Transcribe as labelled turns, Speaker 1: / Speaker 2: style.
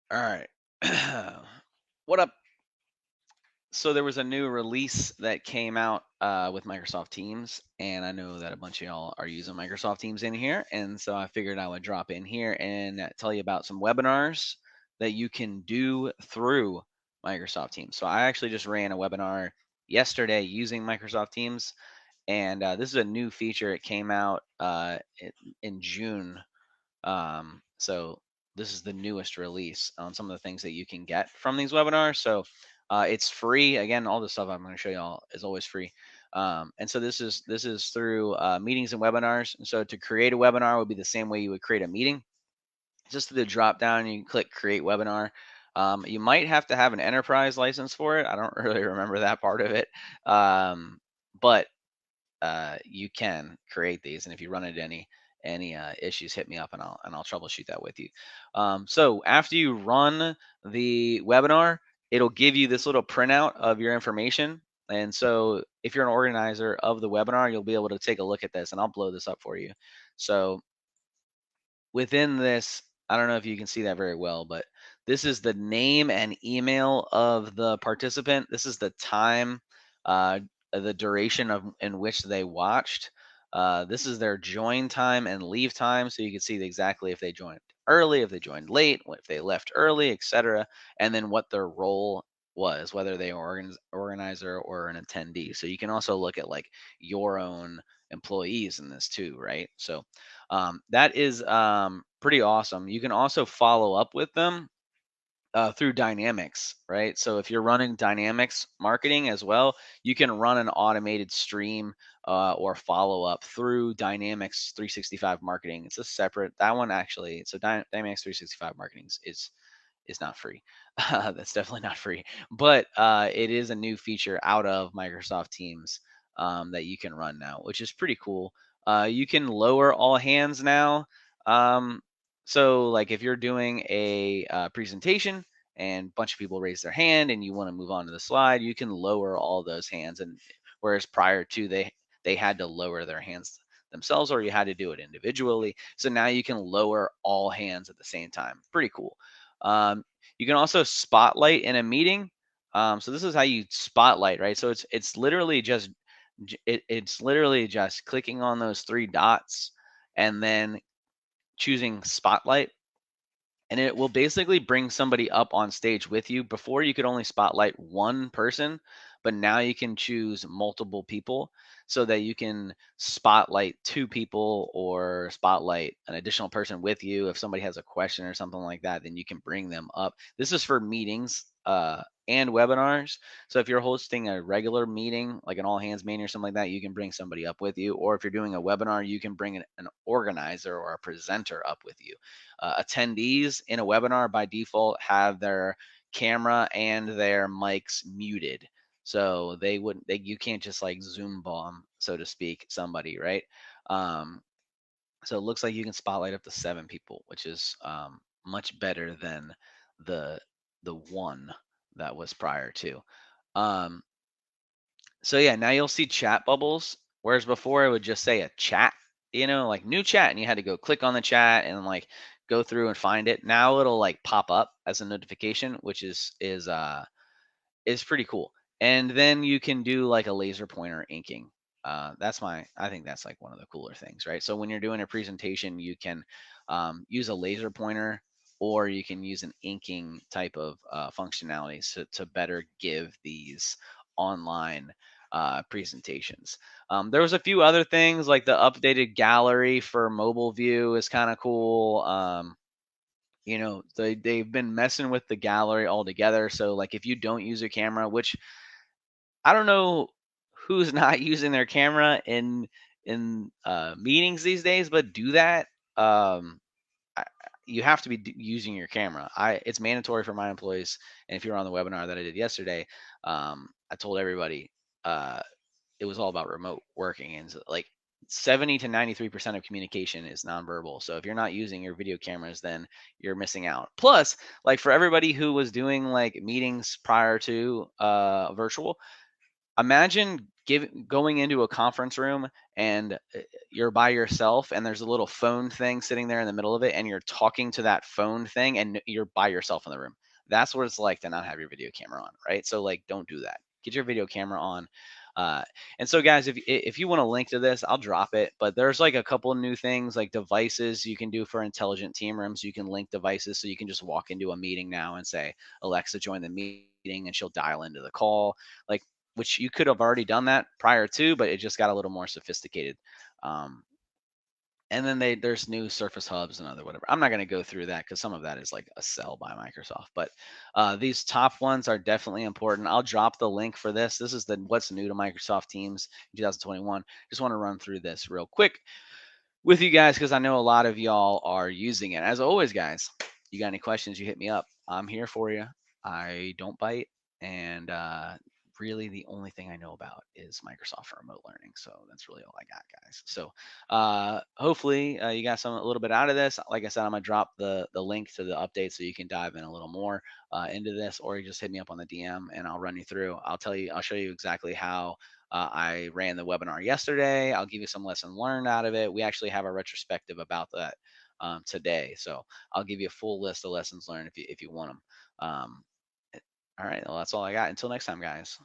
Speaker 1: All right. What up? So there was a new release that came out with Microsoft Teams, and I know that a bunch of y'all are using Microsoft Teams in here, and so I figured I would drop in here and tell you about some webinars that you can do through Microsoft Teams. So I actually just ran a webinar yesterday using Microsoft Teams, and this is a new feature. It came out in June. So this is the newest release on some of the things that you can get from these webinars. So it's free. Again, all the stuff I'm going to show y'all is always free. And so this is through meetings and webinars. And so to create a webinar would be the same way you would create a meeting. Just to the drop down, you can click create webinar. You might have to have an enterprise license for it. I don't really remember that part of it. But you can create these, and if you run into any issues, hit me up and I'll troubleshoot that with you. So after you run the webinar, it'll give you this little printout of your information. And so if you're an organizer of the webinar, you'll be able to take a look at this, and I'll blow this up for you. So within this, I don't know if you can see that very well, but this is the name and email of the participant. This is the time, the duration of in which they watched. This is their join time and leave time, so you can see exactly if they joined early, if they joined late, if they left early, etc., and then what their role was, whether they were organizer or an attendee. So you can also look at like your own employees in this too, right? So that is pretty awesome. You can also follow up with them through Dynamics, right? So if you're running Dynamics marketing as well, you can run an automated stream or follow up through Dynamics 365 marketing. It's a separate that one actually. So Dynamics 365 marketing is not free. That's definitely not free, but it is a new feature out of Microsoft Teams that you can run now, which is pretty cool. You can lower all hands now. Um, so, like if you're doing a presentation and a bunch of people raise their hand and you want to move on to the slide, you can lower all those hands. And whereas prior to they had to lower their hands themselves, or you had to do it individually. So now you can lower all hands at the same time. Pretty cool. Um, you can also spotlight in a meeting. So this is how you spotlight, right? So it's literally just it's literally just clicking on those three dots and then choosing spotlight, and it will basically bring somebody up on stage with you. Before you could only spotlight one person, but now you can choose multiple people so that you can spotlight two people or spotlight an additional person with you. If somebody has a question or something like that, then you can bring them up. This is for meetings and webinars. So if you're hosting a regular meeting, like an all hands meeting or something like that, you can bring somebody up with you. Or if you're doing a webinar, you can bring an organizer or a presenter up with you. Attendees in a webinar by default have their camera and their mics muted. So they wouldn't, you can't just like Zoom bomb, so to speak, somebody, right? Um, so it looks like you can spotlight up to 7 people, which is much better than the one that was prior to. Um, so yeah, now you'll see chat bubbles, whereas before it would just say a chat, like new chat, and you had to go click on the chat and like go through and find it. Now it'll like pop up as a notification, which is pretty cool. And then you can do like a laser pointer inking. I think that's like one of the cooler things, right? So when you're doing a presentation, you can use a laser pointer, or you can use an inking type of functionality to better give these online presentations. There was a few other things like the updated gallery for mobile view is kind of cool. They've been messing with the gallery altogether. So like if you don't use a camera, which I don't know who's not using their camera in meetings these days, but do that. Um, you have to be using your camera. It's mandatory for my employees, and if you're on the webinar that I did yesterday, I told everybody it was all about remote working, and so, like 70 to 93% of communication is nonverbal. So if you're not using your video cameras, then you're missing out. Plus, like for everybody who was doing like meetings prior to virtual, imagine going into a conference room and you're by yourself and there's a little phone thing sitting there in the middle of it and you're talking to that phone thing and you're by yourself in the room. That's what it's like to not have your video camera on, right? So like don't do that. Get your video camera on. Uh, and so guys, if you want a link to this, I'll drop it. But there's like a couple of new things like devices you can do for intelligent team rooms. You can link devices so you can just walk into a meeting now and say, Alexa, join the meeting, and she'll dial into the call. Like which you could have already done that prior to, but it just got a little more sophisticated. Um, and then there's new Surface Hubs and other whatever. I'm not going to go through that because some of that is like a sell by Microsoft. But these top ones are definitely important. I'll drop the link for this. This is the what's new to Microsoft Teams in 2021. Just want to run through this real quick with you guys because I know a lot of y'all are using it. As always, guys, you got any questions, you hit me up. I'm here for you. I don't bite. And really, the only thing I know about is Microsoft for remote learning. So that's really all I got, guys. So hopefully you got a little bit out of this. Like I said, I'm going to drop the link to the update so you can dive in a little more into this, or you just hit me up on the DM and I'll run you through. I'll show you exactly how I ran the webinar yesterday. I'll give you some lesson learned out of it. We actually have a retrospective about that today. So I'll give you a full list of lessons learned if you want them. All right. Well, that's all I got. Until next time, guys.